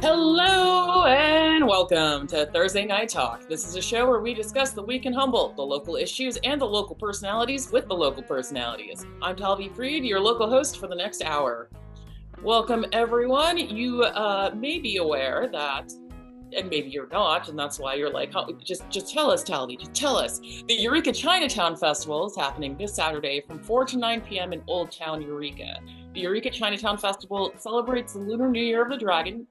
Hello and welcome to Thursday Night Talk. This is a show where we discuss the week in Humboldt, the local issues, and the local personalities with the local personalities. I'm Talvi Fried, your local host for the next hour. Welcome, everyone. You may be aware that, and maybe you're not, and that's why you're like, oh, just tell us, Talvi, just tell us. The Eureka Chinatown Festival is happening this Saturday from 4 to 9 p.m. in Old Town, Eureka. The Eureka Chinatown Festival celebrates the Lunar New Year of the Dragon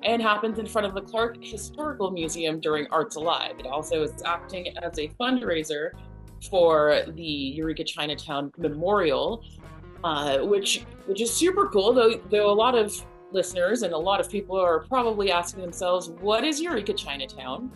and happens in front of the Clark Historical Museum during Arts Alive. It also is acting as a fundraiser for the Eureka Chinatown Memorial, which is super cool. Though a lot of listeners and a lot of people are probably asking themselves, what is Eureka Chinatown?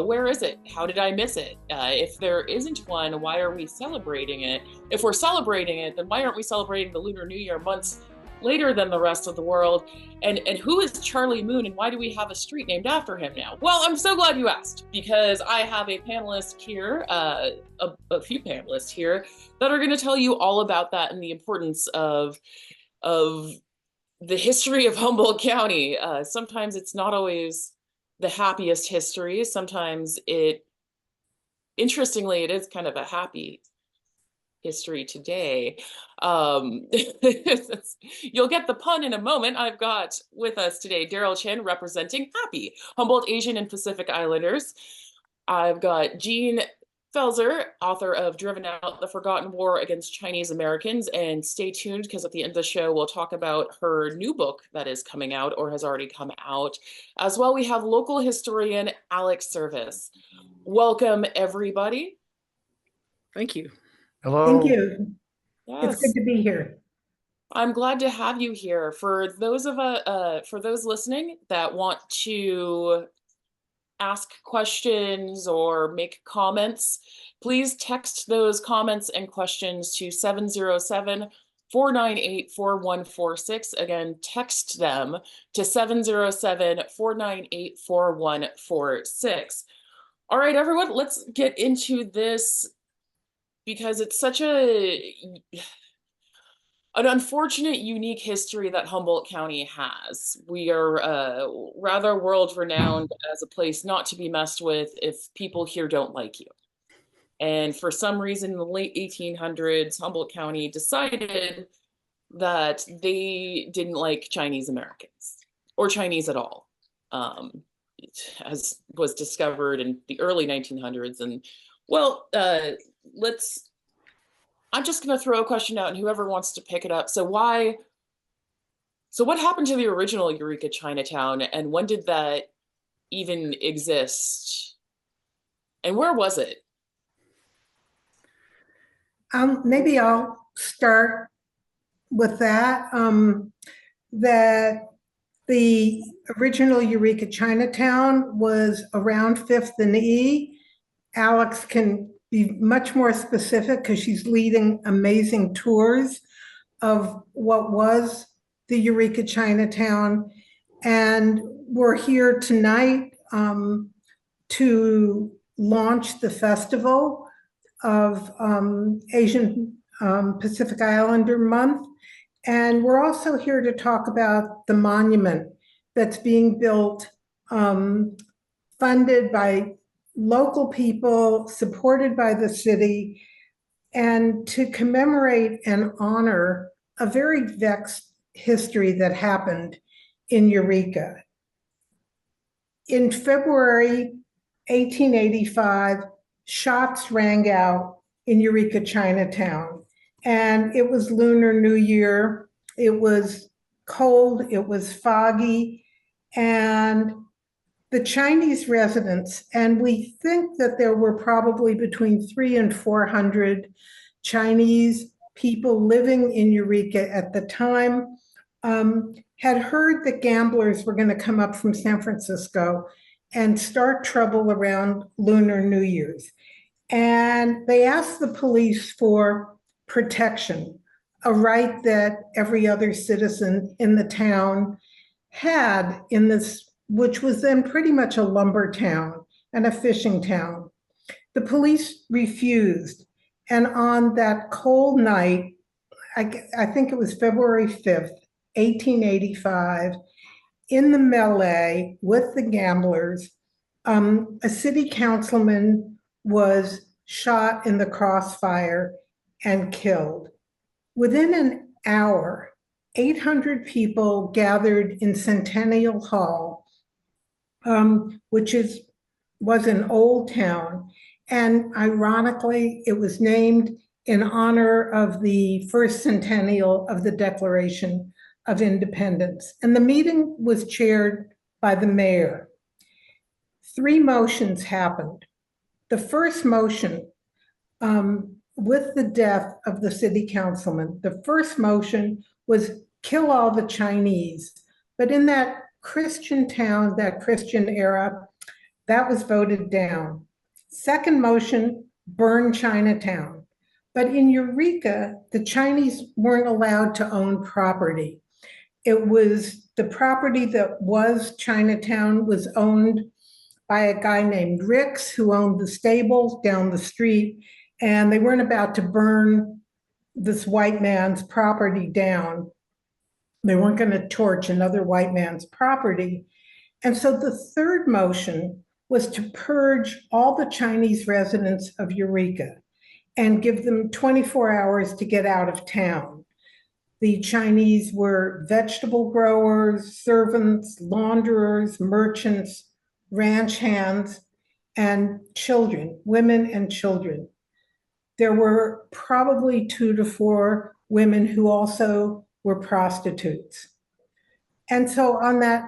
Where is it? How did I miss it? If there isn't one, why are we celebrating it? If we're celebrating it, then why aren't we celebrating the Lunar New Year months later than the rest of the world? And who is Charlie Moon, and why do we have a street named after him now? Well, I'm so glad you asked, because I have a panelist here, a few panelists here, that are going to tell you all about that and the importance of the history of Humboldt County. Sometimes it's not always the happiest history. Sometimes interestingly, it is kind of a happy history today. You'll get the pun in a moment. I've got with us today Daryl Chinn representing HAPI, Humboldt Asian and Pacific Islanders. I've got Jean Pfealzer, author of Driven Out: The Forgotten War Against Chinese Americans. And stay tuned, because at the end of the show, we'll talk about her new book that is coming out or has already come out. As well, we have local historian Alex Service. Welcome, everybody. Thank you. Hello. Thank you. Yes. It's good to be here. I'm glad to have you here. For those listening that want to ask questions or make comments, please text those comments and questions to 707-498-4146. Again, text them to 707-498-4146. All right, everyone, let's get into this, because it's such an unfortunate, unique history that Humboldt County has. We are rather world-renowned as a place not to be messed with if people here don't like you. And for some reason, in the late 1800s, Humboldt County decided that they didn't like Chinese Americans, or Chinese at all, as was discovered in the early 1900s. And well, I'm just going to throw a question out, and whoever wants to pick it up. So what happened to the original Eureka Chinatown, and when did that even exist? And where was it? Maybe I'll start with that. That the original Eureka Chinatown was around 5th and E. Alex can be much more specific, because she's leading amazing tours of what was the Eureka Chinatown. And we're here tonight to launch the festival of Asian Pacific Islander Month. And we're also here to talk about the monument that's being built, funded by local people, supported by the city, and to commemorate and honor a very vexed history that happened in Eureka. In February 1885, shots rang out in Eureka Chinatown, and it was Lunar New Year. It was cold, it was foggy, and the Chinese residents, and we think that there were probably between 300 and 400 Chinese people living in Eureka at the time, had heard that gamblers were going to come up from San Francisco and start trouble around Lunar New Year's. And they asked the police for protection, a right that every other citizen in the town had in this, which was then pretty much a lumber town and a fishing town. The police refused. And on that cold night, I think it was February 5th, 1885, in the melee with the gamblers, a city councilman was shot in the crossfire and killed. Within an hour, 800 people gathered in Centennial Hall, which was an old town. And ironically, it was named in honor of the first centennial of the Declaration of Independence. And the meeting was chaired by the mayor. 3 motions happened. The first motion, with the death of the city councilman, the first motion was kill all the Chinese. But in that Christian town, that Christian era, that was voted down. Second motion, burn Chinatown. But in Eureka, the Chinese weren't allowed to own property. It was the property that was Chinatown was owned by a guy named Ricks, who owned the stables down the street, and they weren't about to burn this white man's property down. They weren't going to torch another white man's property. And so the third motion was to purge all the Chinese residents of Eureka and give them 24 hours to get out of town. The Chinese were vegetable growers, servants, launderers, merchants, ranch hands, and children, women and children. There were probably 2 to 4 women who also were prostitutes. And so on that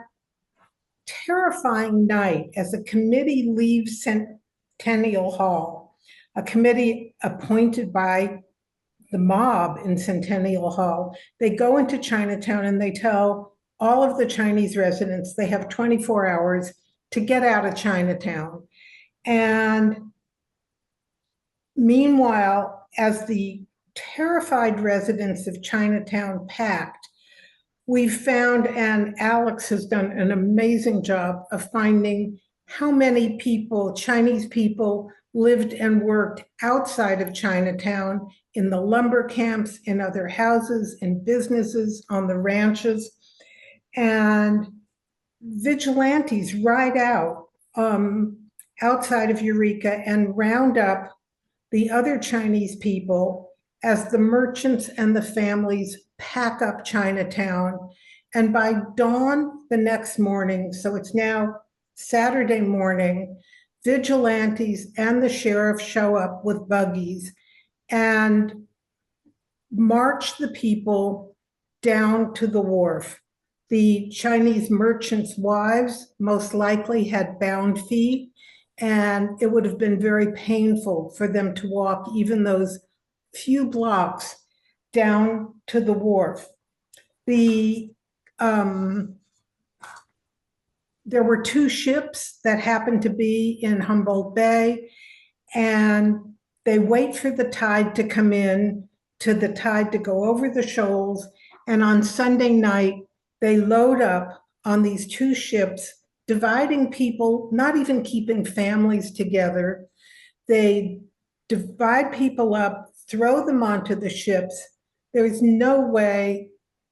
terrifying night, as a committee leaves Centennial Hall, a committee appointed by the mob in Centennial Hall, they go into Chinatown and they tell all of the Chinese residents they have 24 hours to get out of Chinatown. And meanwhile, as the terrified residents of Chinatown packed, we found, and Alex has done an amazing job of finding how many people, Chinese people, lived and worked outside of Chinatown, in the lumber camps, in other houses, in businesses, on the ranches. And vigilantes ride out outside of Eureka and round up the other Chinese people as the merchants and the families pack up Chinatown. And by dawn the next morning, so it's now Saturday morning, vigilantes and the sheriff show up with buggies and march the people down to the wharf. The Chinese merchants' wives most likely had bound feet, and it would have been very painful for them to walk even those few blocks down to the wharf. There were 2 ships that happened to be in Humboldt Bay, and they wait for the tide to come in, to the tide to go over the shoals, and on Sunday night, they load up on these 2 ships, dividing people, not even keeping families together. They divide people up, throw them onto the ships. There's no way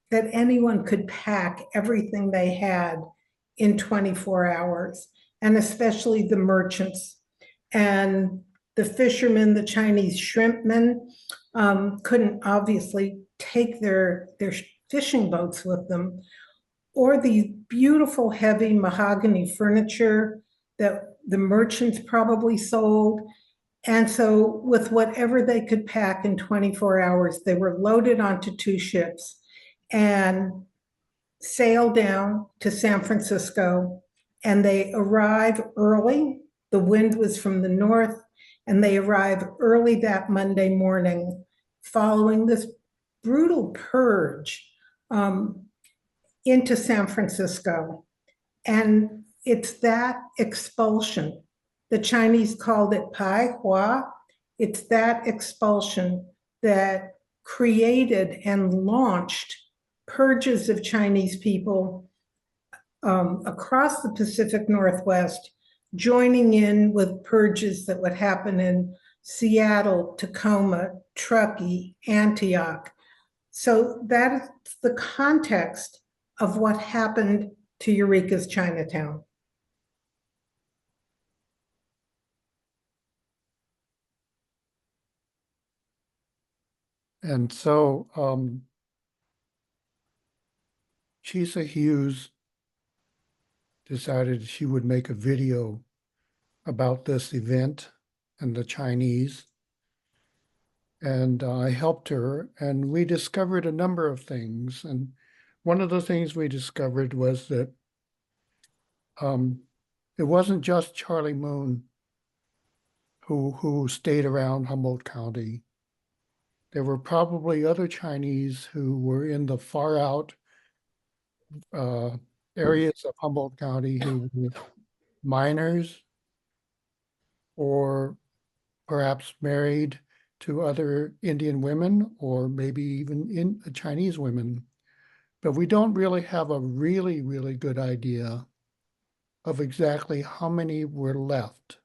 that anyone could pack everything they had in 24 hours, and especially the merchants. And the fishermen, the Chinese shrimpmen, couldn't obviously take their fishing boats with them, or the beautiful heavy mahogany furniture that the merchants probably sold. And so with whatever they could pack in 24 hours, they were loaded onto 2 ships and sail down to San Francisco. And they arrive early. The wind was from the north, and they arrive early that Monday morning following this brutal purge into San Francisco. And it's that expulsion. The Chinese called it Pai Hua. It's that expulsion that created and launched purges of Chinese people across the Pacific Northwest, joining in with purges that would happen in Seattle, Tacoma, Truckee, Antioch. So that is the context of what happened to Eureka's Chinatown. And so Chisa Hughes decided she would make a video about this event and the Chinese. And I helped her, and we discovered a number of things. And one of the things we discovered was that it wasn't just Charlie Moon who stayed around Humboldt County. There were probably other Chinese who were in the far out areas of Humboldt County who were minors or perhaps married to other Indian women or maybe even Chinese women. But we don't really have a really, really good idea of exactly how many were left.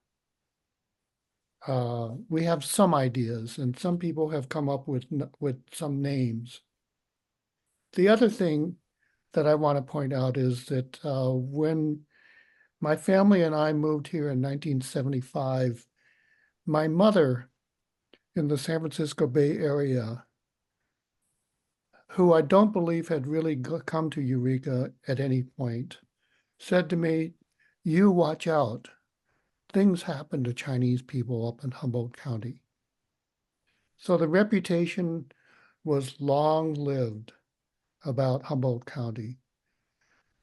We have some ideas, and some people have come up with some names. The other thing that I want to point out is that when my family and I moved here in 1975, my mother in the San Francisco Bay Area, who I don't believe had really come to Eureka at any point, said to me, "You watch out. Things happen to Chinese people up in Humboldt County." So the reputation was long-lived about Humboldt County.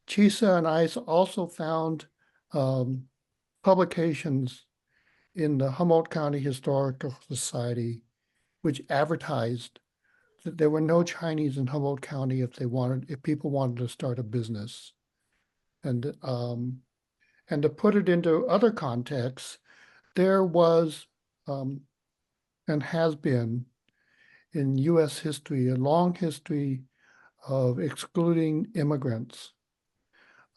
Chisa and I also found publications in the Humboldt County Historical Society, which advertised that there were no Chinese in Humboldt County if people wanted to start a business. And to put it into other contexts, there was and has been in U.S. history a long history of excluding immigrants,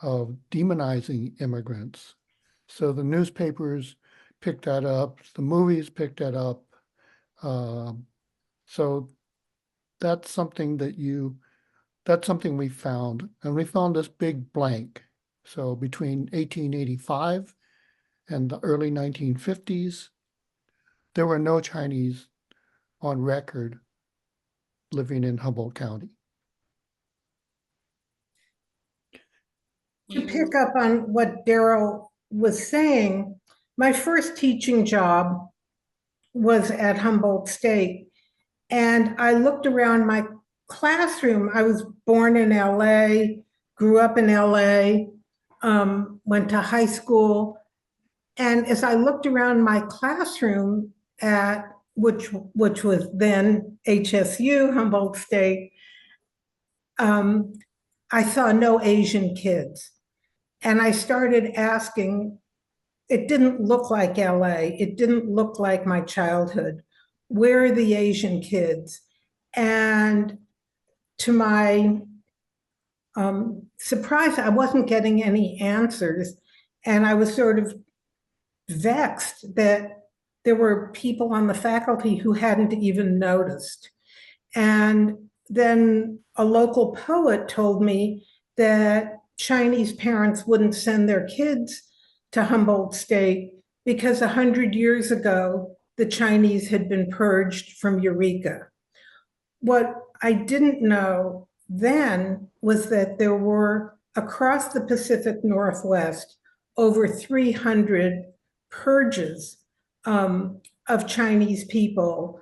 of demonizing immigrants. So the newspapers picked that up, the movies picked that up. So that's something we found. And we found this big blank. So between 1885 and the early 1950s, there were no Chinese on record living in Humboldt County. To pick up on what Daryl was saying, my first teaching job was at Humboldt State. And I looked around my classroom. I was born in LA, grew up in LA, went to high school. And as I looked around my classroom at which was then HSU, Humboldt State, I saw no Asian kids. And I started asking, it didn't look like LA. It didn't look like my childhood. Where are the Asian kids? And to my surprise, I wasn't getting any answers. And I was sort of vexed that there were people on the faculty who hadn't even noticed. And then a local poet told me that Chinese parents wouldn't send their kids to Humboldt State because 100 years ago, the Chinese had been purged from Eureka. What I didn't know then was that there were, across the Pacific Northwest, over 300 purges of Chinese people,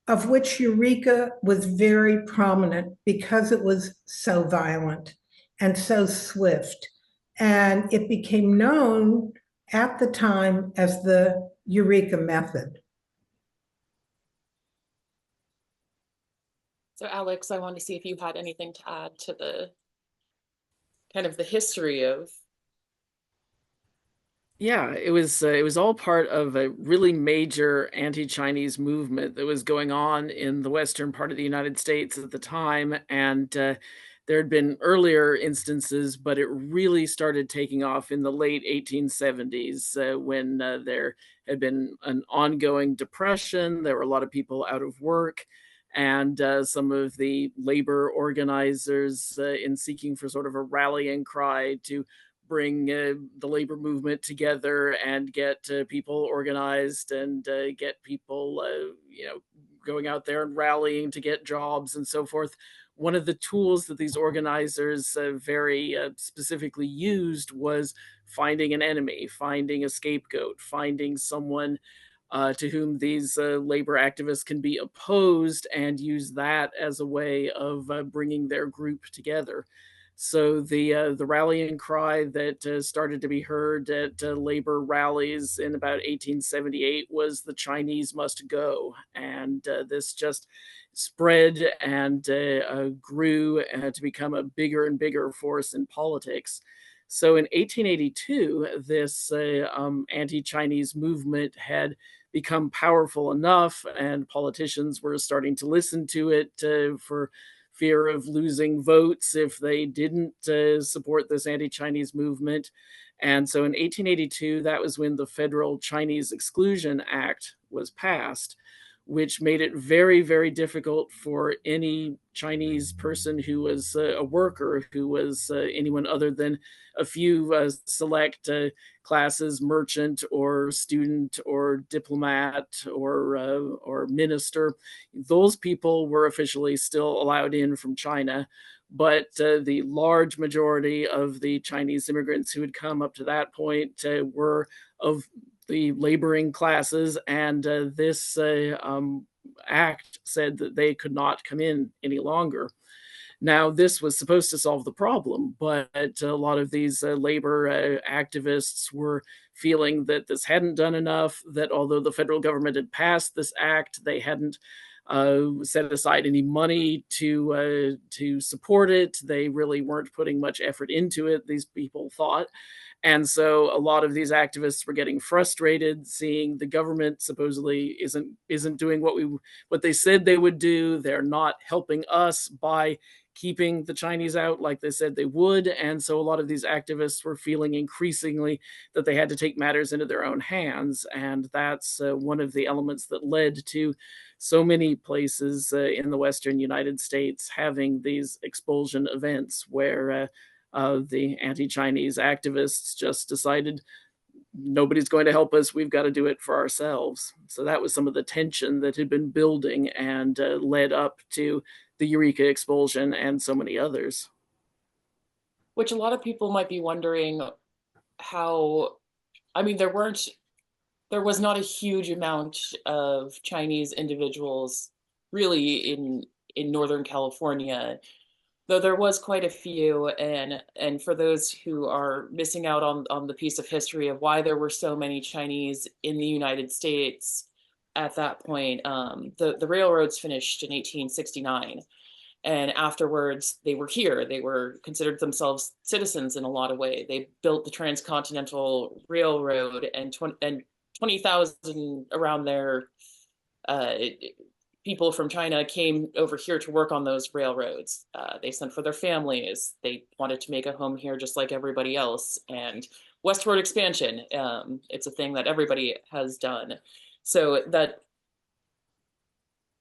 of which Eureka was very prominent because it was so violent and so swift. And it became known at the time as the Eureka method. So Alex, I wanted to see if you had anything to add to the kind of the history of. Yeah, it was all part of a really major anti-Chinese movement that was going on in the western part of the United States at the time. And there had been earlier instances, but it really started taking off in the late 1870s when there had been an ongoing depression. There were a lot of people out of work. and some of the labor organizers in seeking for sort of a rallying cry to bring the labor movement together and get people organized and get people, going out there and rallying to get jobs and so forth. One of the tools that these organizers very specifically used was finding an enemy, finding a scapegoat, finding someone to whom these labor activists can be opposed, and use that as a way of bringing their group together. So the rallying cry that started to be heard at labor rallies in about 1878 was "The Chinese must go," and this just spread and grew to become a bigger and bigger force in politics. So in 1882, this anti-Chinese movement had become powerful enough, and politicians were starting to listen to it for fear of losing votes if they didn't support this anti-Chinese movement. And so in 1882, that was when the Federal Chinese Exclusion Act was passed, which made it very, very difficult for any Chinese person who was a worker, who was anyone other than a few select classes, merchant or student or diplomat or minister. Those people were officially still allowed in from China, but the large majority of the Chinese immigrants who had come up to that point were of the laboring classes, and this act said that they could not come in any longer. Now, this was supposed to solve the problem, but a lot of these labor activists were feeling that this hadn't done enough, that although the federal government had passed this act, they hadn't set aside any money to support it. They really weren't putting much effort into it, these people thought. And so a lot of these activists were getting frustrated, seeing the government supposedly isn't doing what they said they would do. They're not helping us by keeping the Chinese out like they said they would. And so a lot of these activists were feeling increasingly that they had to take matters into their own hands. And that's one of the elements that led to so many places in the Western United States having these expulsion events where the anti-Chinese activists just decided nobody's going to help us, we've got to do it for ourselves. So that was some of the tension that had been building and led up to the Eureka expulsion and so many others. Which a lot of people might be wondering how, I mean, there was not a huge amount of Chinese individuals really in Northern California, though there was quite a few. And for those who are missing out on the piece of history of why there were so many Chinese in the United States at that point, the railroads finished in 1869. And afterwards, they were here. They were considered themselves citizens in a lot of ways. They built the Transcontinental Railroad, and 20,000 around there people from China came over here to work on those railroads. They sent for their families. They wanted to make a home here just like everybody else. And westward expansion, it's a thing that everybody has done. So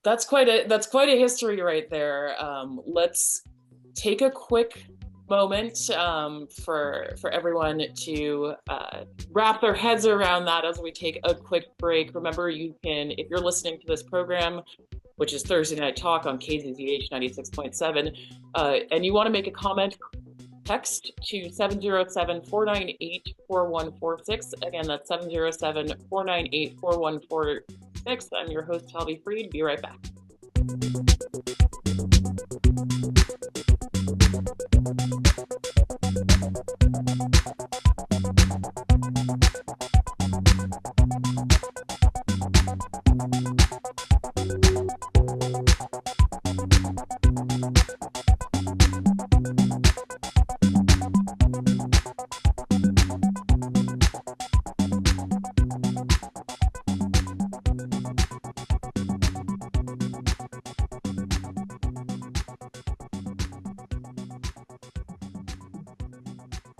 that's quite a history right there. Let's take a quick moment for everyone to wrap their heads around that as we take a quick break. Remember, you can, if you're listening to this program, which is Thursday Night Talk on KZZH 96.7, and you want to make a comment, text to 707-498-4146. Again, that's 707-498-4146. I'm your host, Talvi Fried. Be right back.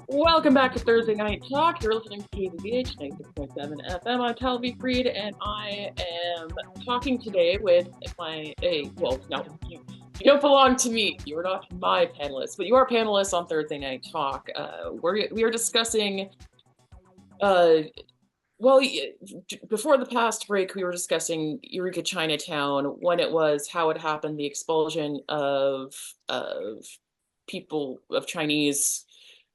Welcome back to Thursday Night Talk. You're listening to KBBH 96.7 FM. I'm Talvi Fried, and I am talking today with you don't belong to me. You are not my panelist, but you are panelists on Thursday Night Talk. We are discussing, before the past break, we were discussing Eureka, Chinatown, when it was, how it happened, the expulsion of people of Chinese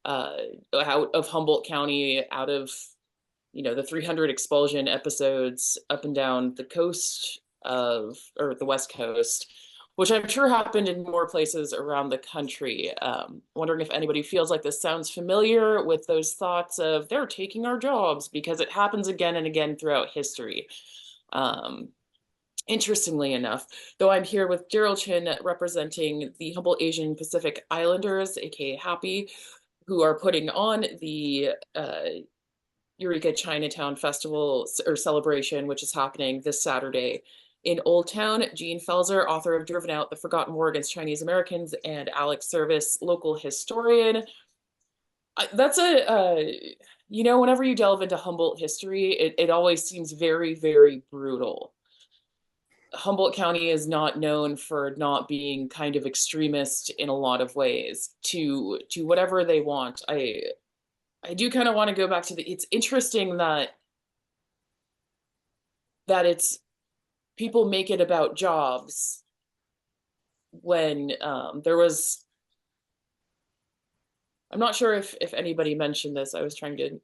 out of Humboldt County, out of the 300 expulsion episodes up and down the coast or the West Coast, which I'm sure happened in more places around the country. Wondering if anybody feels like this sounds familiar with those thoughts of they're taking our jobs, because it happens again and again throughout history. Interestingly enough, though, I'm here with Daryl Chinn, representing the Humboldt Asian Pacific Islanders, aka HAPI, who are putting on the Eureka Chinatown Festival or celebration, which is happening this Saturday in Old Town. Pfealzer, author of Driven Out: The Forgotten War Against Chinese Americans, and Alex Service, local historian. That's whenever you delve into Humboldt history, it always seems very, very brutal. Humboldt County is not known for not being kind of extremist in a lot of ways to whatever they want. I do kind of want to go back to it's interesting that it's people make it about jobs when there was, I'm not sure if anybody mentioned this. I was trying to,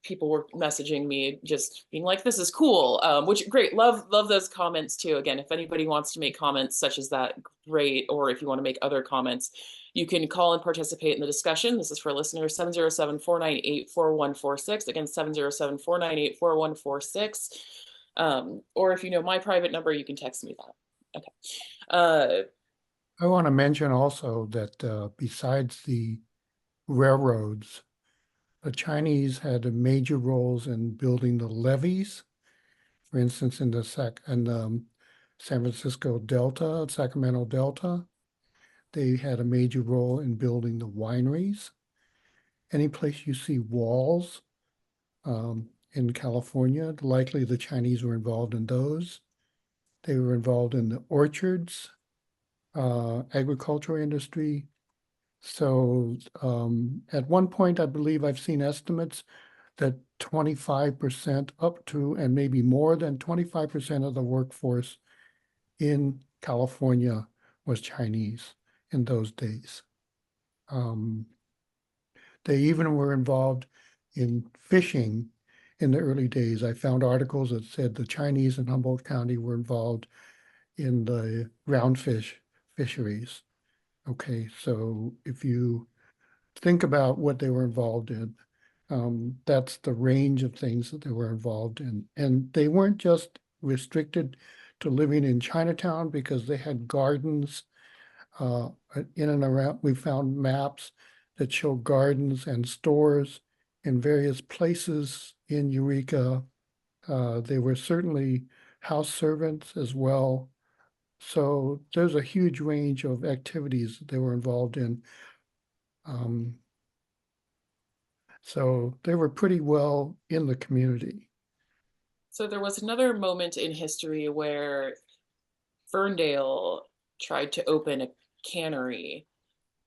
people were messaging me just being like, this is cool, which great, love those comments too. Again, if anybody wants to make comments such as that, great. Or if you want to make other comments, you can call and participate in the discussion. This is for listeners, 707-498-4146. Again, 707-498-4146. Or if you know my private number, you can text me that. Okay. I want to mention also that besides the railroads, the Chinese had major roles in building the levees. For instance, in the San Francisco Delta, Sacramento Delta, they had a major role in building the wineries. Any place you see walls in California, likely the Chinese were involved in those. They were involved in the orchards, agricultural industry. So at one point, I believe I've seen estimates that 25% up to, and maybe more than 25% of the workforce in California was Chinese in those days. They even were involved in fishing in the early days. I found articles that said the Chinese in Humboldt County were involved in the roundfish fisheries. Okay, so if you think about what they were involved in, that's the range of things that they were involved in. And they weren't just restricted to living in Chinatown, because they had gardens in and around. We found maps that show gardens and stores in various places in Eureka. They were certainly house servants as well. So there's a huge range of activities that they were involved in. So they were pretty well in the community. So there was another moment in history where Ferndale tried to open a cannery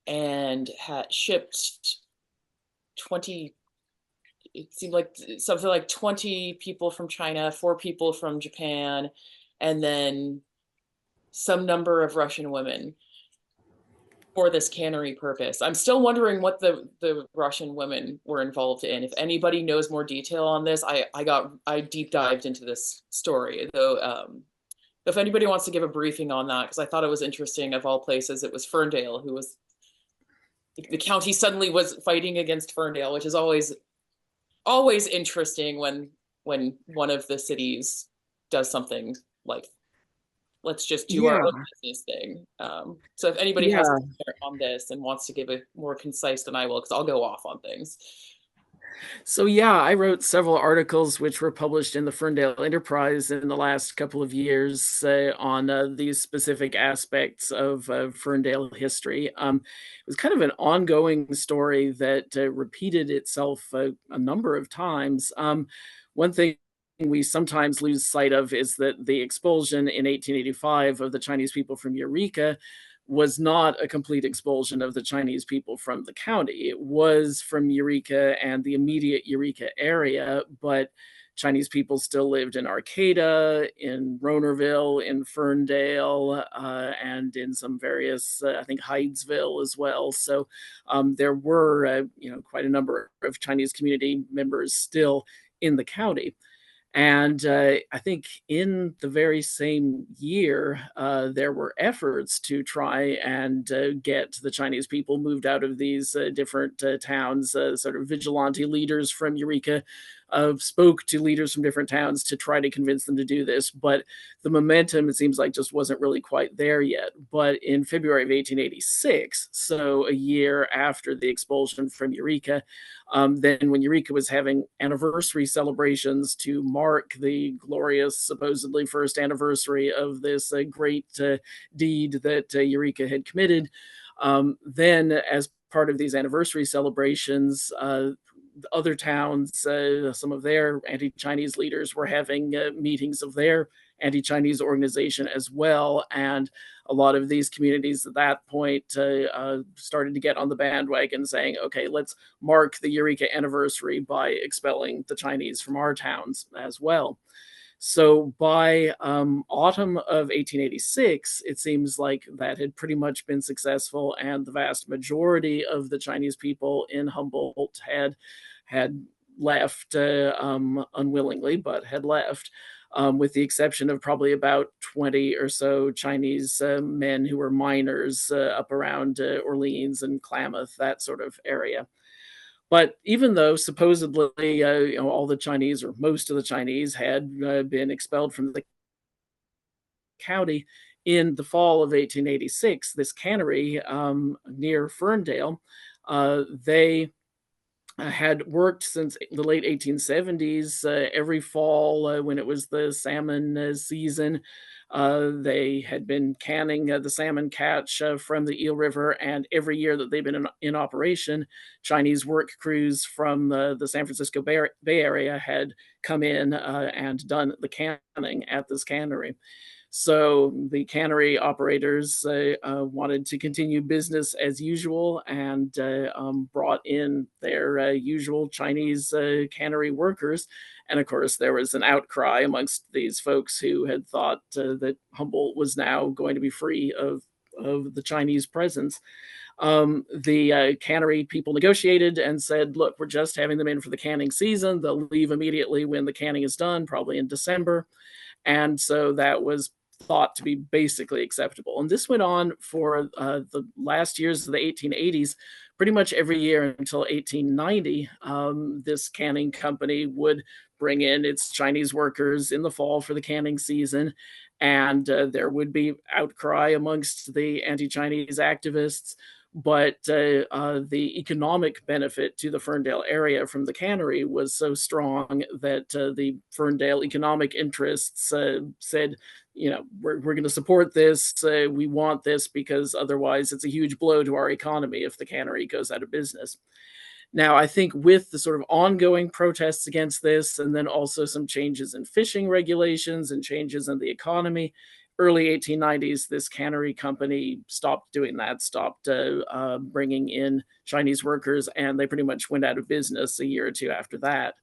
and had shipped 20, it seemed like something like 20 people from China, 4 people from Japan, and then some number of Russian women for this cannery purpose. I'm still wondering what the Russian women were involved in. If anybody knows more detail on this, I deep dived into this story, though. If anybody wants to give a briefing on that, because I thought it was interesting. Of all places, it was Ferndale who was, the county suddenly was fighting against Ferndale, which is always interesting when one of the cities does something like, let's just do our own business thing. So if anybody has to start on this and wants to give a more concise than I will, because I'll go off on things. So yeah, I wrote several articles which were published in the Ferndale Enterprise in the last couple of years on these specific aspects of Ferndale history. It was kind of an ongoing story that repeated itself a number of times. One thing we sometimes lose sight of is that the expulsion in 1885 of the Chinese people from Eureka was not a complete expulsion of the Chinese people from the county. It was from Eureka and the immediate Eureka area, but Chinese people still lived in Arcata, in Ronerville, in Ferndale, and in some various, I think, Hydesville as well. So there were, quite a number of Chinese community members still in the county. And I think in the very same year, there were efforts to try and get the Chinese people moved out of these different towns. Sort of vigilante leaders from Eureka spoke to leaders from different towns to try to convince them to do this. But the momentum, it seems like, just wasn't really quite there yet. But in February of 1886, so a year after the expulsion from Eureka, then when Eureka was having anniversary celebrations to mark the glorious, supposedly first anniversary of this great deed that Eureka had committed, then as part of these anniversary celebrations, other towns, some of their anti-Chinese leaders were having meetings of their anti-Chinese organization as well. And a lot of these communities at that point started to get on the bandwagon saying, okay, let's mark the Eureka anniversary by expelling the Chinese from our towns as well. So by autumn of 1886, it seems like that had pretty much been successful, and the vast majority of the Chinese people in Humboldt had left unwillingly, but had left. With the exception of probably about 20 or so Chinese men who were miners up around Orleans and Klamath, that sort of area. But even though supposedly all the Chinese, or most of the Chinese, had been expelled from the county in the fall of 1886, this cannery near Ferndale, they had worked since the late 1870s. Every fall, when it was the salmon season, they had been canning the salmon catch from the Eel River, and every year that they've been in operation, Chinese work crews from the San Francisco Bay Area had come in and done the canning at this cannery. So the cannery operators wanted to continue business as usual, and brought in their usual Chinese cannery workers. And of course, there was an outcry amongst these folks who had thought that Humboldt was now going to be free of the Chinese presence. The cannery people negotiated and said, look, we're just having them in for the canning season. They'll leave immediately when the canning is done, probably in December. And so that was thought to be basically acceptable. And this went on for the last years of the 1880s, pretty much every year until 1890. This canning company would bring in its Chinese workers in the fall for the canning season, and there would be outcry amongst the anti-Chinese activists. But the economic benefit to the Ferndale area from the cannery was so strong that the Ferndale economic interests said, we're going to support this. We want this because otherwise it's a huge blow to our economy if the cannery goes out of business. Now, I think with the sort of ongoing protests against this, and then also some changes in fishing regulations and changes in the economy, early 1890s, this cannery company stopped doing that, stopped bringing in Chinese workers, and they pretty much went out of business a year or two after that.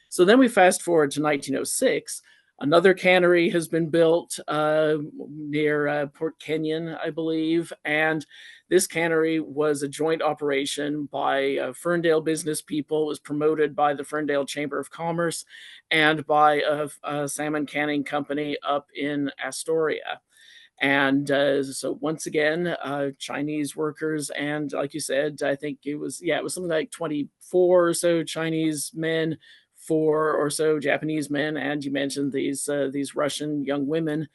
So then we fast forward to 1906. Another cannery has been built near Port Kenyon, I believe, and this cannery was a joint operation by Ferndale business people. It was promoted by the Ferndale Chamber of Commerce and by a salmon canning company up in Astoria. And so once again, Chinese workers, and like you said, I think it was something like 24 or so Chinese men, 4 or so Japanese men, and you mentioned these Russian young women.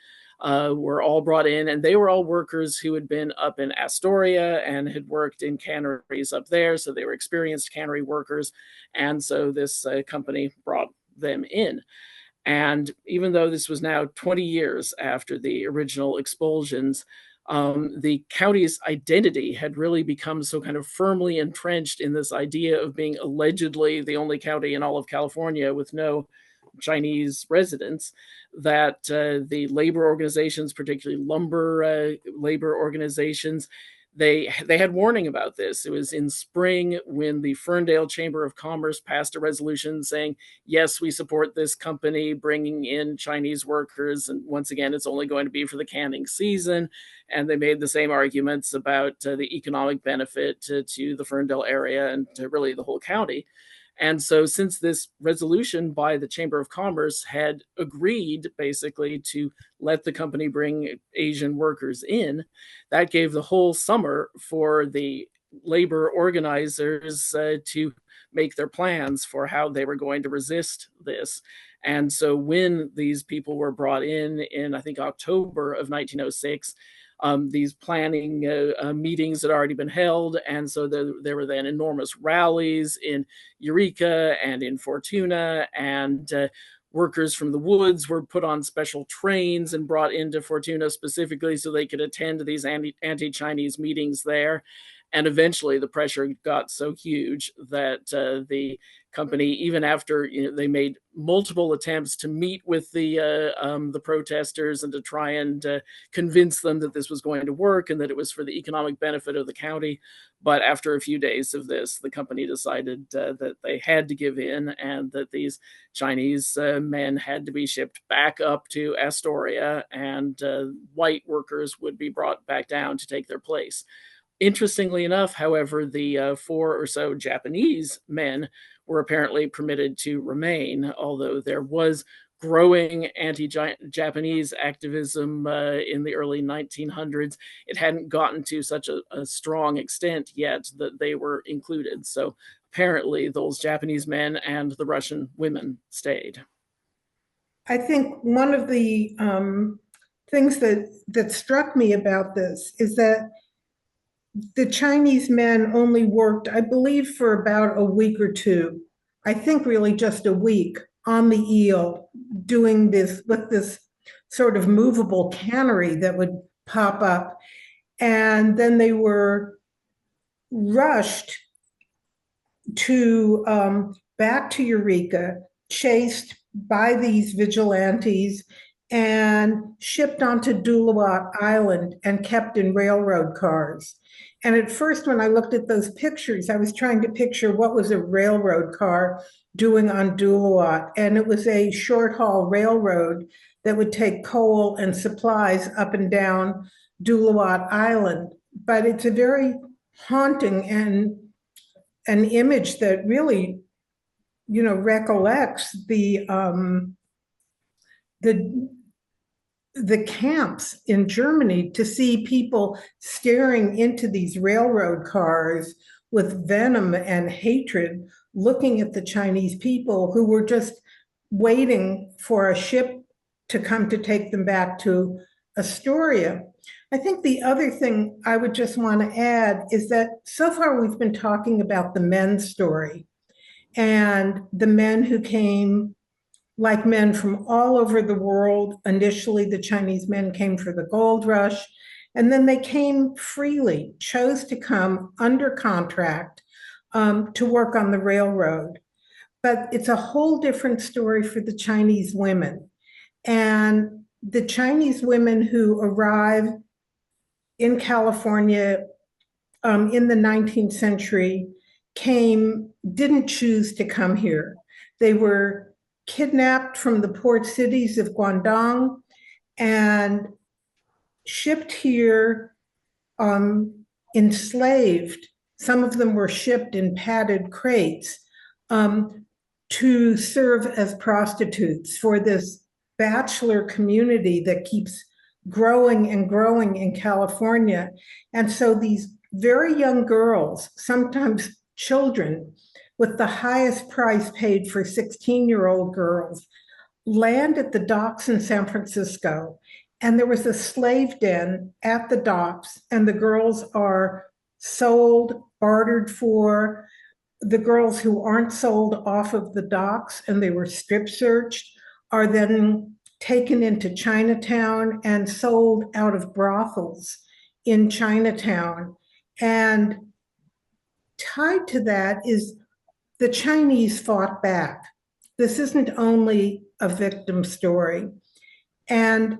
were all brought in, and they were all workers who had been up in Astoria and had worked in canneries up there. So they were experienced cannery workers. And so this company brought them in. And even though this was now 20 years after the original expulsions, the county's identity had really become so kind of firmly entrenched in this idea of being allegedly the only county in all of California with no Chinese residents, that the labor organizations, particularly lumber labor organizations, they had warning about this. It was in spring when the Ferndale Chamber of Commerce passed a resolution saying, yes, we support this company bringing in Chinese workers. And once again, it's only going to be for the canning season. And they made the same arguments about the economic benefit to the Ferndale area and to really the whole county. And so since this resolution by the Chamber of Commerce had agreed basically to let the company bring Asian workers in, that gave the whole summer for the labor organizers to make their plans for how they were going to resist this. And so when these people were brought in I think, October of 1906, these planning meetings had already been held. And so there were then enormous rallies in Eureka and in Fortuna, and workers from the woods were put on special trains and brought into Fortuna specifically so they could attend these anti-Chinese meetings there. And eventually the pressure got so huge that the company, even after they made multiple attempts to meet with the protesters and to try and convince them that this was going to work and that it was for the economic benefit of the county. But after a few days of this, the company decided that they had to give in and that these Chinese men had to be shipped back up to Astoria, and white workers would be brought back down to take their place. Interestingly enough, however, the 4 or so Japanese men were apparently permitted to remain, although there was growing anti-Japanese activism in the early 1900s. It hadn't gotten to such a strong extent yet that they were included. So apparently those Japanese men and the Russian women stayed. I think one of the things that struck me about this is that the Chinese men only worked, I believe, for about a week or two. I think really just a week on the eel, doing this with this sort of movable cannery that would pop up. And then they were rushed to back to Eureka, chased by these vigilantes, and shipped onto Duluat Island and kept in railroad cars. And at first, when I looked at those pictures, I was trying to picture what was a railroad car doing on Duluat. And it was a short haul railroad that would take coal and supplies up and down Duluat Island. But it's a very haunting and an image that really, recollects the camps in Germany, to see people staring into these railroad cars with venom and hatred, looking at the Chinese people who were just waiting for a ship to come to take them back to Astoria. I think the other thing I would just want to add is that so far we've been talking about the men's story and the men who came like men from all over the world. Initially, the Chinese men came for the gold rush, and then they came freely, chose to come under contract to work on the railroad. But it's a whole different story for the Chinese women. And the Chinese women who arrived in California in the 19th century didn't choose to come here. They were kidnapped from the port cities of Guangdong and shipped here, enslaved. Some of them were shipped in padded crates to serve as prostitutes for this bachelor community that keeps growing and growing in California. And so these very young girls, sometimes children, with the highest price paid for 16-year-old girls, land at the docks in San Francisco and there was a slave den at the docks, and the girls are sold, bartered for. The girls who aren't sold off of the docks and they were strip searched are then taken into Chinatown and sold out of brothels in Chinatown. And tied to that is the Chinese fought back. This isn't only a victim story. And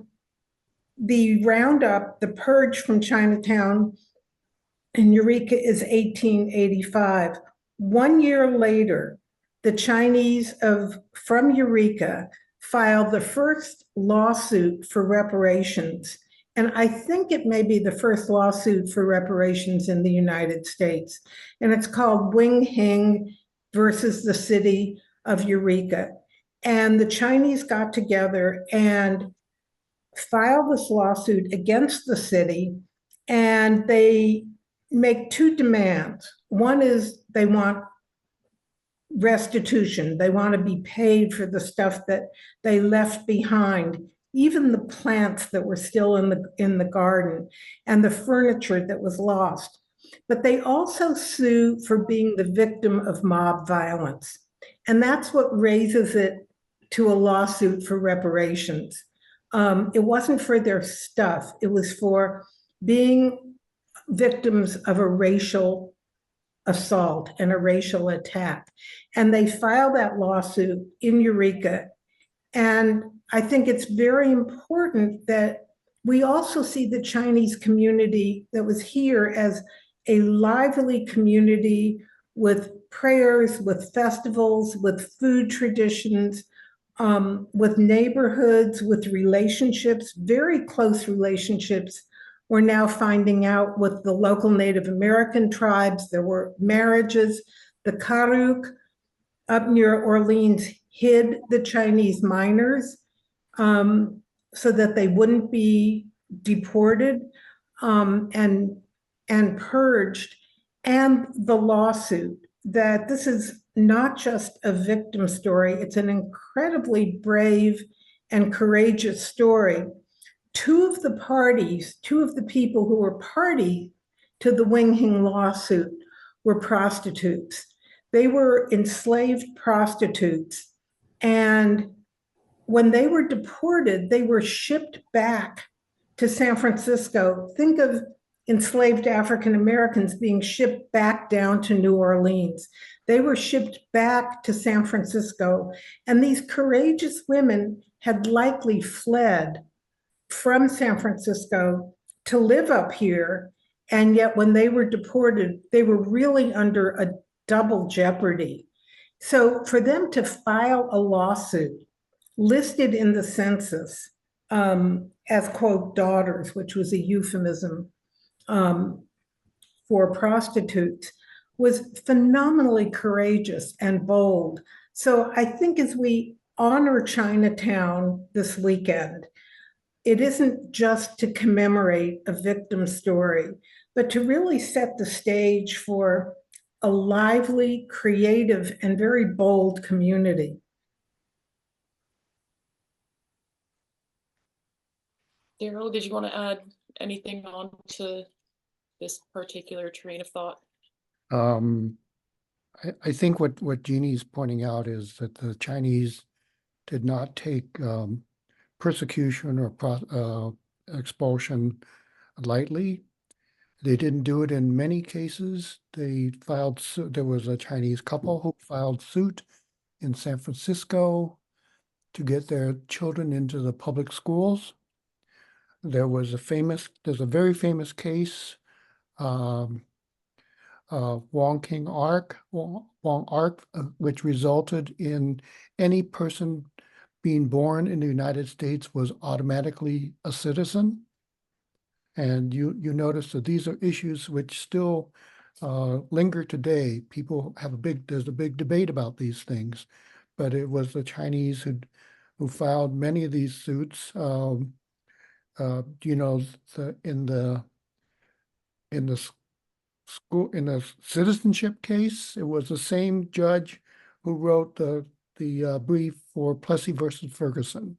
the roundup, the purge from Chinatown in Eureka is 1885. 1 year later, the Chinese from Eureka filed the first lawsuit for reparations. And I think it may be the first lawsuit for reparations in the United States. And it's called Wing Hing versus the city of Eureka. And the Chinese got together and filed this lawsuit against the city, and they make two demands. One is they want restitution. They want to be paid for the stuff that they left behind, even the plants that were still in the garden and the furniture that was lost. But they also sue for being the victim of mob violence. And that's what raises it to a lawsuit for reparations. It wasn't for their stuff. It was for being victims of a racial assault and a racial attack. And they filed that lawsuit in Eureka. And I think it's very important that we also see the Chinese community that was here as a lively community with prayers, with festivals, with food traditions, with neighborhoods, with relationships, very close relationships. We're now finding out with the local Native American tribes, there were marriages. The Karuk up near Orleans hid the Chinese miners so that they wouldn't be deported and purged. And the lawsuit, that this is not just a victim story, it's an incredibly brave and courageous story. Two of the people who were party to the Wing Hing lawsuit were prostitutes. They were enslaved prostitutes. And when they were deported, they were shipped back to San Francisco. Think of enslaved African Americans being shipped back down to New Orleans. They were shipped back to San Francisco. And these courageous women had likely fled from San Francisco to live up here. And yet when they were deported, they were really under a double jeopardy. So for them to file a lawsuit listed in the census as, quote, daughters, which was a euphemism for prostitutes, was phenomenally courageous and bold. So I think as we honor Chinatown this weekend, it isn't just to commemorate a victim story, but to really set the stage for a lively, creative, and very bold community. Daryl, did you want to add anything on to this particular train of thought? I think what Jeannie's pointing out is that the Chinese did not take persecution or expulsion lightly. They didn't do it in many cases. They filed suit. There was a Chinese couple who filed suit in San Francisco to get their children into the public schools. There's a very famous case, Wong Ark, which resulted in any person being born in the United States was automatically a citizen. And you notice that these are issues which still linger today. There's a big debate about these things, but it was the Chinese who filed many of these suits. In the citizenship case, it was the same judge who wrote the brief for Plessy versus Ferguson.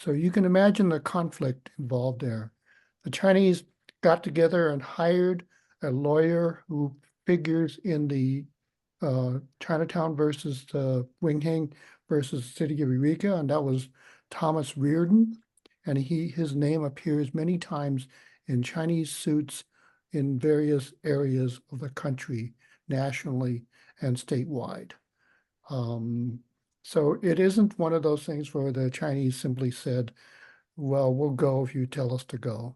So you can imagine the conflict involved there. The Chinese got together and hired a lawyer who figures in the Chinatown versus the Winghang versus the city of Eureka, and that was Thomas Reardon. And his name appears many times in Chinese suits in various areas of the country, nationally and statewide. So it isn't one of those things where the Chinese simply said, well, we'll go if you tell us to go.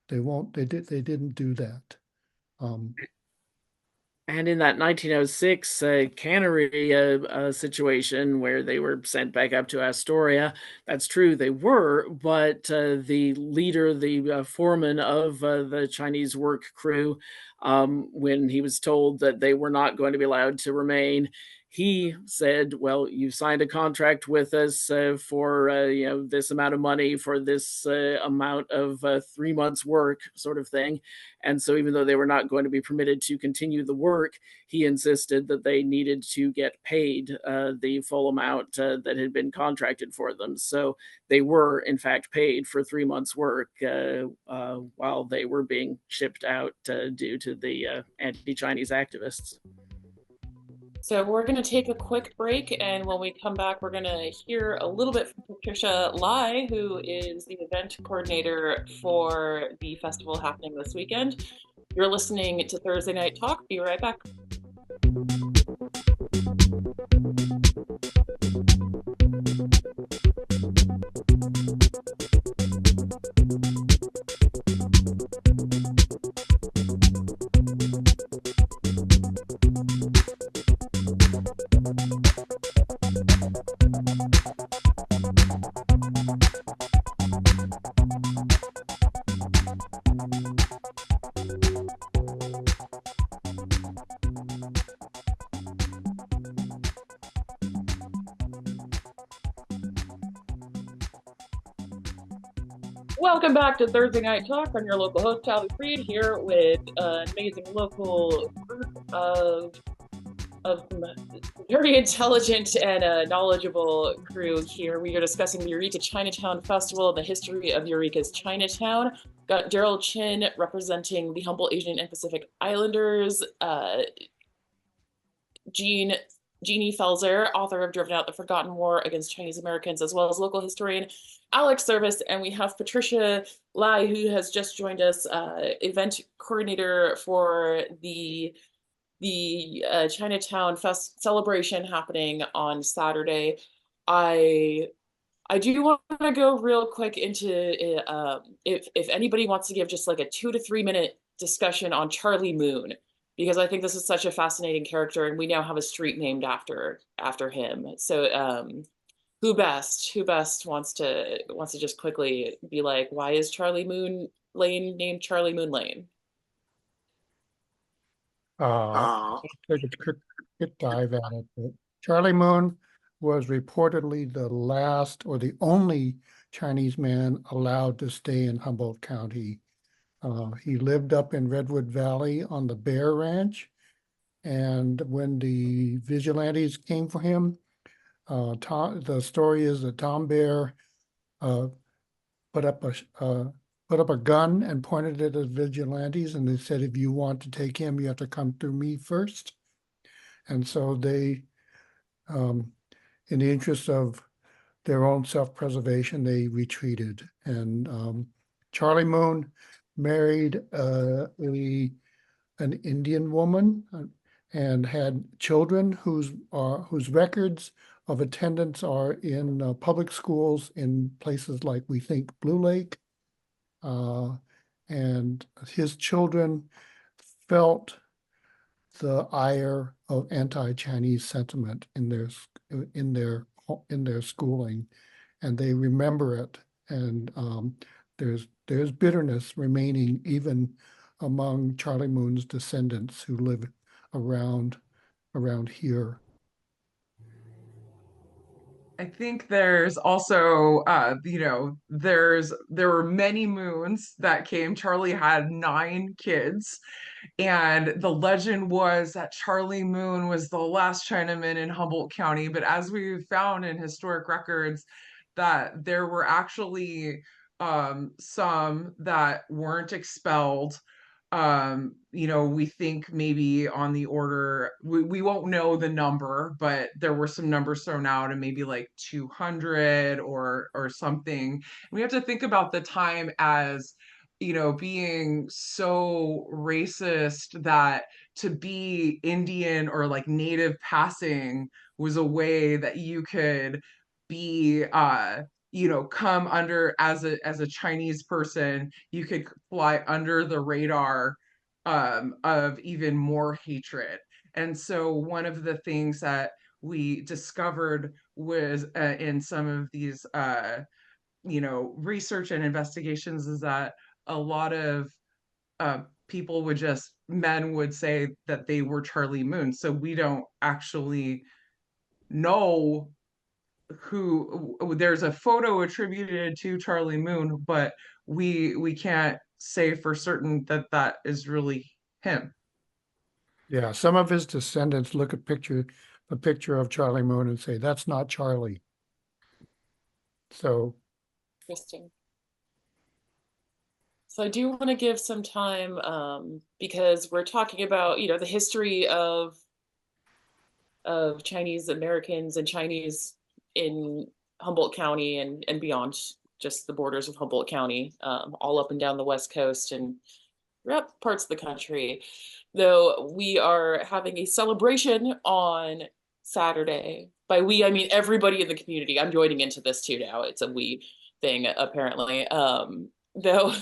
They didn't do that. And in that 1906 cannery situation where they were sent back up to Astoria, that's true, they were, but the leader, the foreman of the Chinese work crew, when he was told that they were not going to be allowed to remain, he said, well, you signed a contract with us for this amount of money for this amount of 3 months work, sort of thing. And so even though they were not going to be permitted to continue the work, he insisted that they needed to get paid the full amount that had been contracted for them. So they were, in fact, paid for 3 months' work while they were being shipped out due to the anti-Chinese activists. So we're going to take a quick break, and when we come back, we're going to hear a little bit from Patricia Lai, who is the event coordinator for the festival happening this weekend. You're listening to Thursday Night Talk. Be right back. Welcome back to Thursday Night Talk. I'm your local host, Talvi Fried, here with an amazing local group of very intelligent and knowledgeable crew here. We are discussing the Eureka Chinatown Festival and the history of Eureka's Chinatown. Got Daryl Chinn representing the Humboldt Asian and Pacific Islanders, Jeannie Pfealzer, author of Driven Out: The Forgotten War Against Chinese Americans, as well as local historian Alex Service, and we have Patricia Lai, who has just joined us, event coordinator for the Chinatown Fest celebration happening on Saturday. I do want to go real quick into if anybody wants to give just like a 2 to 3 minute discussion on Charlie Moon, because I think this is such a fascinating character, and we now have a street named after him. So who best wants to just quickly be like, why is Charlie Moon Lane named Charlie Moon Lane? I'll take a quick dive at it. But Charlie Moon was reportedly the last or the only Chinese man allowed to stay in Humboldt County. He lived up in Redwood Valley on the Bear Ranch, and when the vigilantes came for him, the story is that Tom Bear put up a gun and pointed it at vigilantes, and they said, if you want to take him, you have to come through me first. And so they, in the interest of their own self-preservation, they retreated. And Charlie Moon married an Indian woman and had children whose records of attendance are in public schools in places like, we think, Blue Lake. And his children felt the ire of anti-Chinese sentiment in their schooling, and they remember it. And there's bitterness remaining even among Charlie Moon's descendants who live around here. I think there's also, there were many moons that came. Charlie had 9 kids, and the legend was that Charlie Moon was the last Chinaman in Humboldt County. But as we found in historic records, that there were actually some that weren't expelled. We think maybe on the order, we won't know the number, but there were some numbers thrown out, and maybe like 200 or something. We have to think about the time as, being so racist that to be Indian or like native passing was a way that you could be come under as a Chinese person, you could fly under the radar of even more hatred. And so one of the things that we discovered was in some of these research and investigations is that a lot of people men would say that they were Charlie Moon. So we don't actually know who. There's a photo attributed to Charlie Moon, but we can't say for certain that that is really him. Yeah, some of his descendants look at a picture of Charlie Moon and say, that's not Charlie. So Interesting. So I do want to give some time because we're talking about, the history of Chinese Americans and Chinese in Humboldt County and beyond just the borders of Humboldt County, all up and down the West Coast and throughout parts of the country. Though we are having a celebration on Saturday. By we, I mean everybody in the community. I'm joining into this too now. It's a we thing, apparently. Though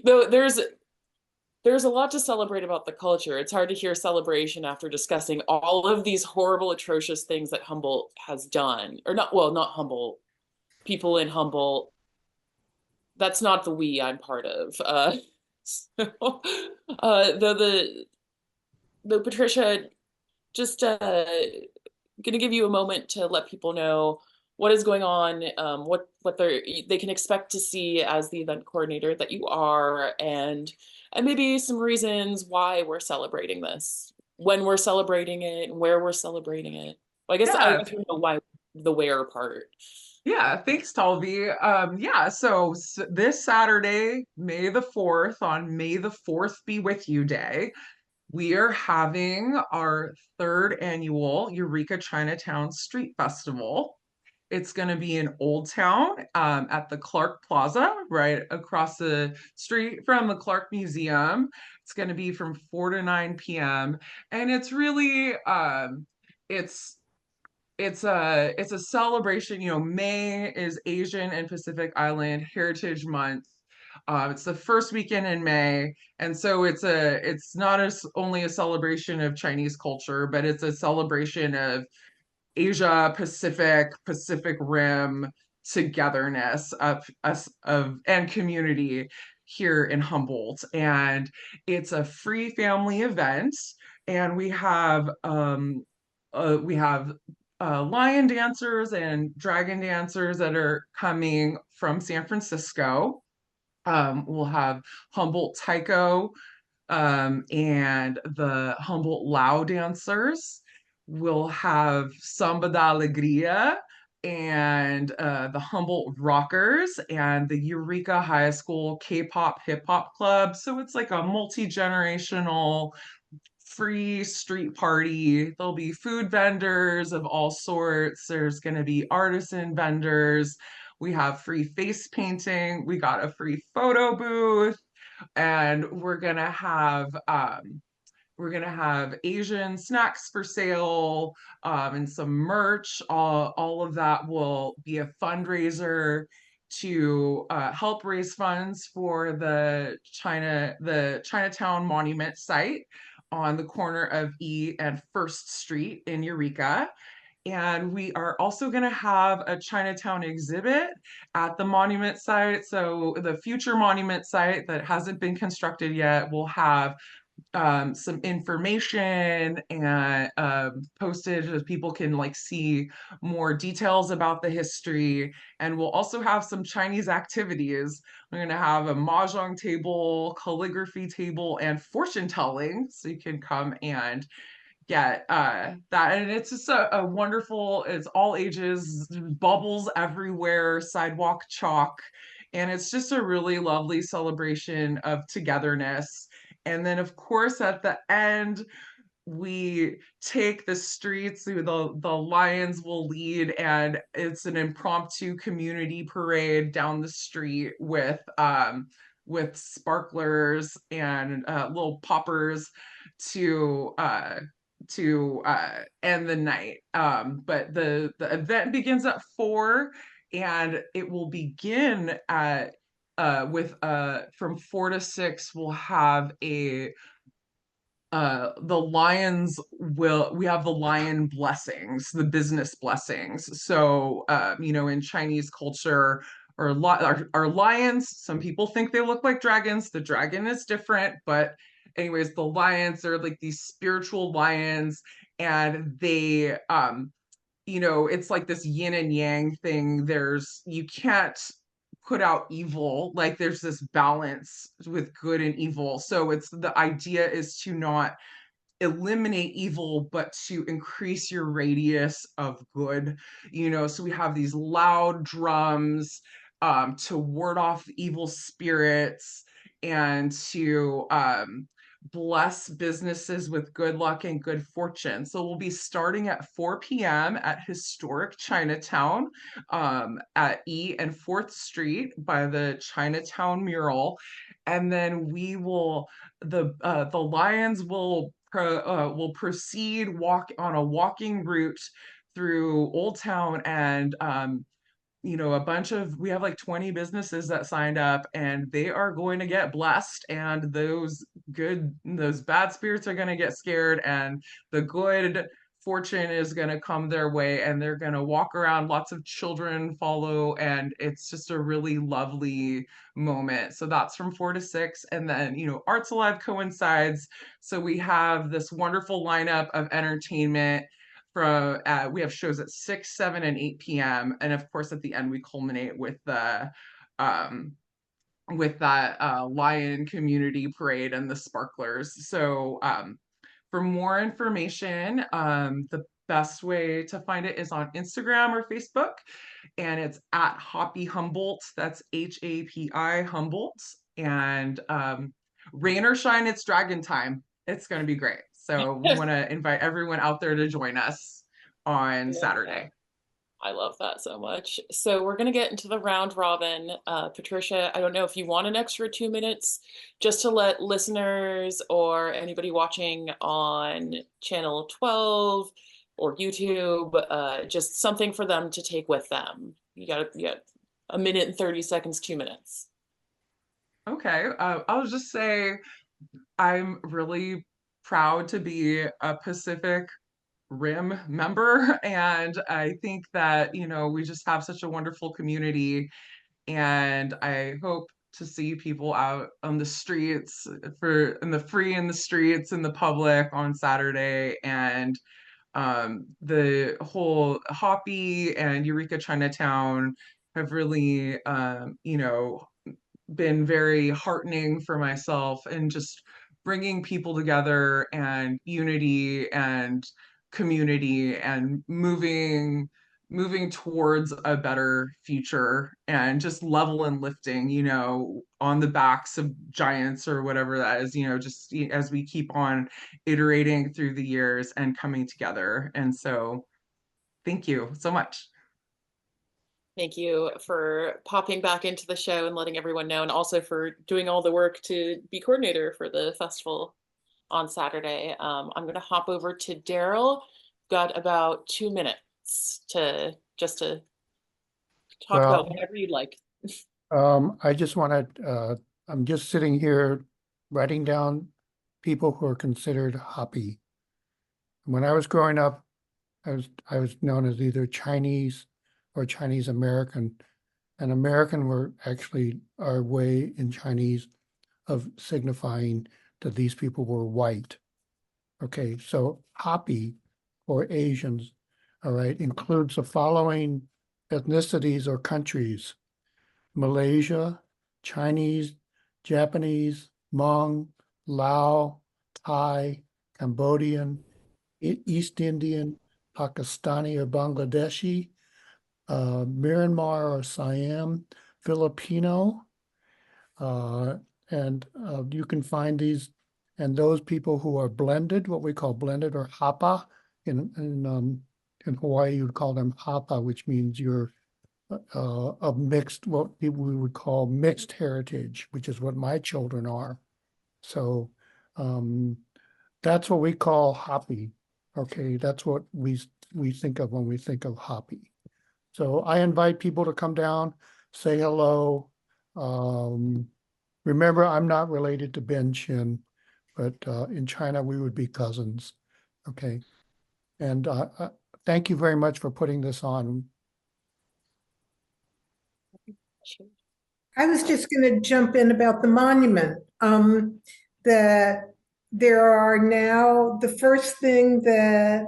there's a lot to celebrate about the culture. It's hard to hear celebration after discussing all of these horrible, atrocious things that Humboldt has done. Or not Humboldt, people in Humboldt. That's not the we I'm part of. Though Patricia, just gonna give you a moment to let people know what is going on, what they can expect to see as the event coordinator that you are, and maybe some reasons why we're celebrating this, when we're celebrating it, and where we're celebrating it. Well, I guess I don't know why the where part. Yeah, thanks, Talvi. So this Saturday, May the 4th, on May the 4th Be With You Day, we are having our 3rd annual Eureka Chinatown Street Festival. It's going to be in Old Town at the Clark Plaza, right across the street from the Clark Museum. It's going to be from 4 to 9 p.m. And it's really, it's a celebration. May is Asian and Pacific Island Heritage Month. It's the first weekend in May, and so it's not only a celebration of Chinese culture, but it's a celebration of Asia Pacific Rim togetherness and community here in Humboldt. And it's a free family event, and we have lion dancers and dragon dancers that are coming from San Francisco. We'll have Humboldt Taiko and the Humboldt Lao dancers. We'll have Samba da Alegria and the Humboldt Rockers and the Eureka High School K-pop Hip Hop Club. So it's like a multi-generational free street party. There'll be food vendors of all sorts. There's going to be artisan vendors. We have free face painting. We got a free photo booth, and we're going to have Asian snacks for sale, and some merch. All of that will be a fundraiser to help raise funds for the Chinatown Monument site on the corner of E and First Street in Eureka. And we are also going to have a Chinatown exhibit at the monument site. So the future monument site that hasn't been constructed yet will have some information and posted so people can see more details about the history. And we'll also have some Chinese activities. We're going to have a mahjong table, calligraphy table, and fortune telling. So you can come and get that. And it's just a wonderful, it's all ages, bubbles everywhere, sidewalk chalk. And it's just a really lovely celebration of togetherness. And then, of course, at the end, we take the streets, the Lions will lead, and it's an impromptu community parade down the street with sparklers and little poppers to end the night. But the event begins at 4, and it will begin at with from 4 to 6. We'll have the lions we have the lion blessings, the business blessings. So in Chinese culture, our lions, some people think they look like dragons. The dragon is different, but anyways, the lions are like these spiritual lions, and they it's like this yin and yang thing. You can't put out evil, like there's this balance with good and evil. So the idea is to not eliminate evil, but to increase your radius of good. So we have these loud drums to ward off evil spirits, and to bless businesses with good luck and good fortune. So we'll be starting at 4 p.m. at historic Chinatown, at E and 4th Street by the Chinatown mural. And then the Lions will proceed on a walking route through Old Town, and we have like 20 businesses that signed up, and they are going to get blessed, and those bad spirits are going to get scared, and the good fortune is going to come their way, and they're going to walk around. Lots of children follow, and it's just a really lovely moment. So that's from 4 to 6. And then Arts Alive coincides, so we have this wonderful lineup of entertainment. We have shows at 6, 7, and 8 p.m. And of course, at the end, we culminate with that lion community parade and the sparklers. So for more information, the best way to find it is on Instagram or Facebook, and it's at HAPI Humboldt. That's HAPI Humboldt. And rain or shine, it's dragon time. It's going to be great. So we want to invite everyone out there to join us on Saturday. I love that so much. So we're going to get into the round robin. Patricia, I don't know if you want an extra 2 minutes just to let listeners or anybody watching on channel 12 or YouTube, just something for them to take with them. You got 1 minute and 30 seconds, 2 minutes. Okay. I'll just say I'm really proud to be a Pacific Rim member, and I think that we just have such a wonderful community, and I hope to see people out on the streets in the streets in the public on Saturday. And the whole HAPI and Eureka Chinatown have really been very heartening for myself, and just bringing people together, and unity and community, and moving towards a better future, and just level and lifting on the backs of giants, or whatever that is, just as we keep on iterating through the years and coming together. And so thank you so much. Thank you for popping back into the show and letting everyone know, and also for doing all the work to be coordinator for the festival on Saturday. I'm going to hop over to Daryl. Got about 2 minutes to talk about whatever you'd like. I just wanted, I'm just sitting here writing down people who are considered HAPI. When I was growing up, I was known as either Chinese or Chinese American, and American were actually our way in Chinese of signifying that these people were white. Okay, so HAPI, or Asians, all right, includes the following ethnicities or countries: Malaysia, Chinese, Japanese, Hmong, Lao, Thai, Cambodian, East Indian, Pakistani or Bangladeshi, Myanmar or Siam, Filipino, and you can find these, and those people who are blended, what we call blended or HAPA. In Hawaii, you would call them HAPA, which means you're of mixed, what people we would call mixed heritage, which is what my children are. So that's what we call HAPI. Okay, that's what we think of when we think of HAPI. So I invite people to come down, say hello. Remember, I'm not related to Ben Chinn, but in China we would be cousins. Okay, and thank you very much for putting this on. I was just going to jump in about the monument. That there are now, the first thing that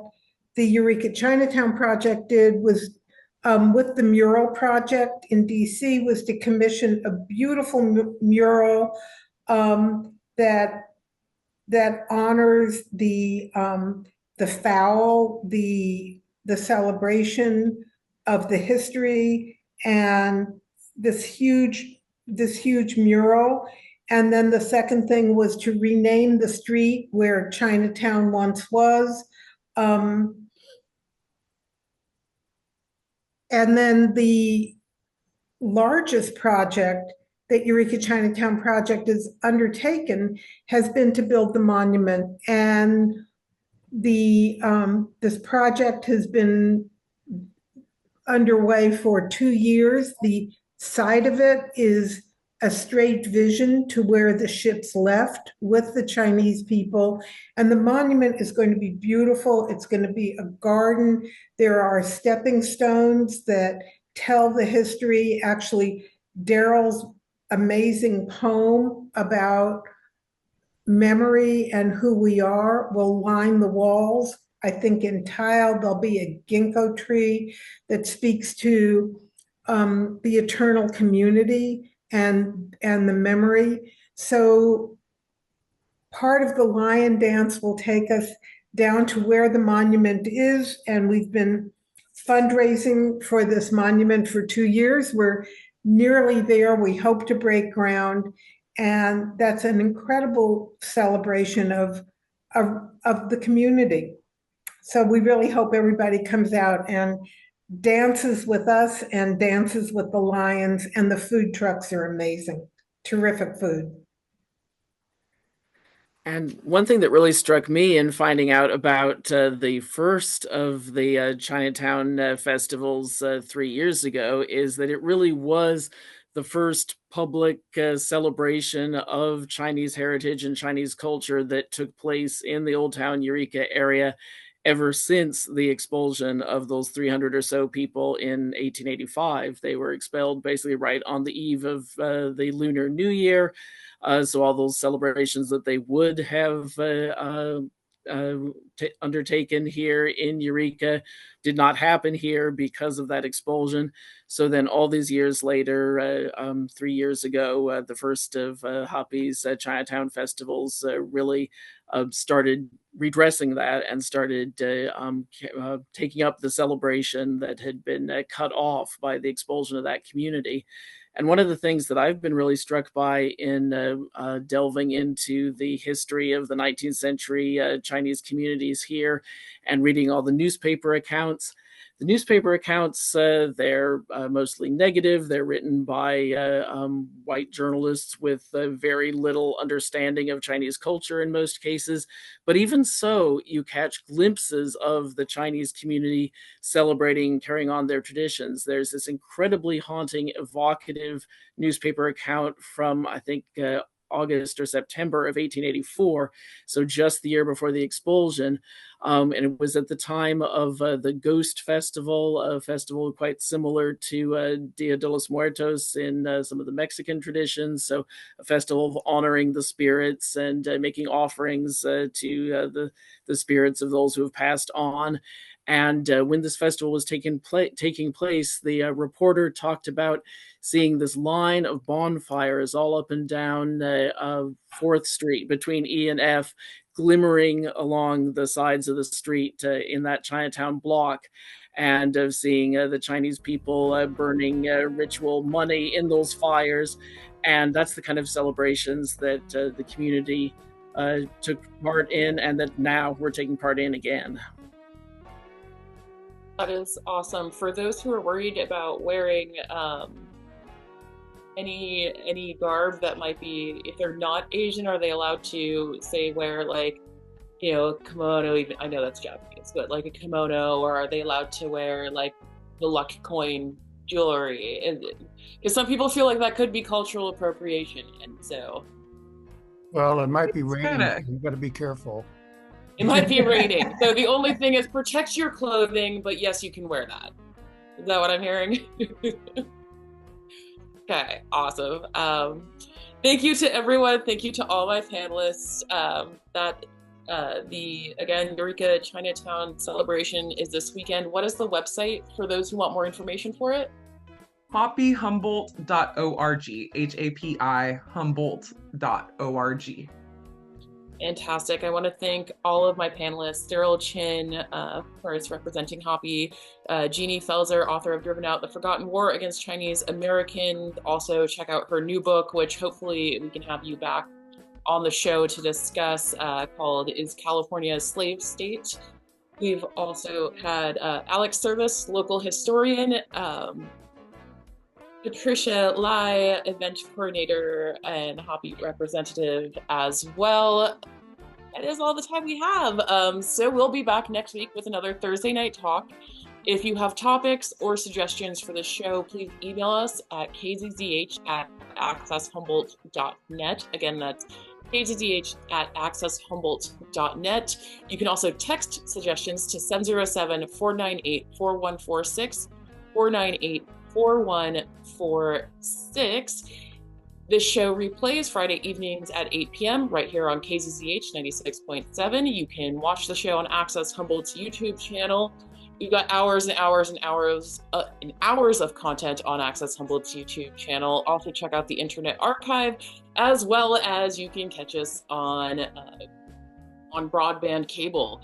the Eureka Chinatown project did was with the mural project in DC was to commission a beautiful mural that honors the fowl, the celebration of the history, and this huge mural. And then the second thing was to rename the street where Chinatown once was. And then the largest project that Eureka Chinatown project has undertaken has been to build the monument. And this project has been underway for 2 years. The side of it is a straight vision to where the ships left with the Chinese people. And the monument is going to be beautiful. It's going to be a garden. There are stepping stones that tell the history. Actually, Daryl's amazing poem about memory and who we are will line the walls. I think in tile, there'll be a ginkgo tree that speaks to the eternal community and the memory. So part of the lion dance will take us down to where the monument is, and we've been fundraising for this monument for 2 years. We're nearly there. We hope to break ground, and that's an incredible celebration of the community. So we really hope everybody comes out and dances with us and dances with the lions, and the food trucks are amazing. Terrific food. And one thing that really struck me in finding out about the first of the Chinatown festivals 3 years ago is that it really was the first public celebration of Chinese heritage and Chinese culture that took place in the Old Town Eureka area ever since the expulsion of those 300 or so people in 1885. They were expelled basically right on the eve of the Lunar New Year. So all those celebrations that they would have undertaken here in Eureka did not happen here because of that expulsion. So then all these years later, 3 years ago, the first of HAPI's Chinatown festivals really started redressing that and started taking up the celebration that had been cut off by the expulsion of that community. And one of the things that I've been really struck by in delving into the history of the 19th century Chinese communities here and reading all the newspaper accounts, they're mostly negative. They're written by white journalists with very little understanding of Chinese culture in most cases. But even so, you catch glimpses of the Chinese community celebrating, carrying on their traditions. There's this incredibly haunting, evocative newspaper account from, I think, August or September of 1884, so just the year before the expulsion. And it was at the time of the Ghost Festival, a festival quite similar to Dia de los Muertos in some of the Mexican traditions. So a festival of honoring the spirits and making offerings to the spirits of those who have passed on. And when this festival was taking place, the reporter talked about seeing this line of bonfires all up and down 4th Street between E and F, glimmering along the sides of the street in that Chinatown block, and of seeing the Chinese people burning ritual money in those fires. And that's the kind of celebrations that the community took part in, and that now we're taking part in again. That is awesome. For those who are worried about wearing any garb that might be, if they're not Asian, are they allowed to say wear like, you know, kimono? Even I know that's Japanese, but like a kimono, or are they allowed to wear like the luck coin jewelry? Because some people feel like that could be cultural appropriation, and so. Well, it might be It's raining. kinda- You've got to be careful. It might be raining. So the only thing is protect your clothing, but yes, you can wear that. Is that what I'm hearing? Okay, awesome. Thank you to everyone. Thank you to all my panelists. Again, Eureka Chinatown celebration is this weekend. What is the website for those who want more information for it? HAPIHumboldt.org, HAPI Humboldt.org. Fantastic. I want to thank all of my panelists, Daryl, Chinn, of course, representing HAPI, Jeannie Pfealzer, author of Driven Out: The Forgotten War Against Chinese Americans. Also, check out her new book, which hopefully we can have you back on the show to discuss, called Is California a Slave State? We've also had Alex Service, local historian, Patricia Lai, event coordinator and HAPI representative as well. That is all the time we have. So we'll be back next week with another Thursday Night Talk. If you have topics or suggestions for the show, please email us at kzzh@accesshumboldt.net. Again, that's kzzh@accesshumboldt.net. You can also text suggestions to 707-498-4146, 498-4146. This show replays Friday evenings at 8 p.m. right here on KZZH 96.7. You can watch the show on Access Humboldt's YouTube channel. We've got hours and hours and hours of content on Access Humboldt's YouTube channel. Also check out the Internet Archive, as well as you can catch us on broadband cable,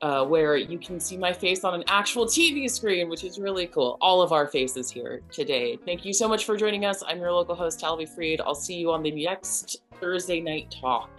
where you can see my face on an actual TV screen, which is really cool. All of our faces here today. Thank you so much for joining us. I'm your local host, Talvi Fried. I'll see you on the next Thursday Night Talk.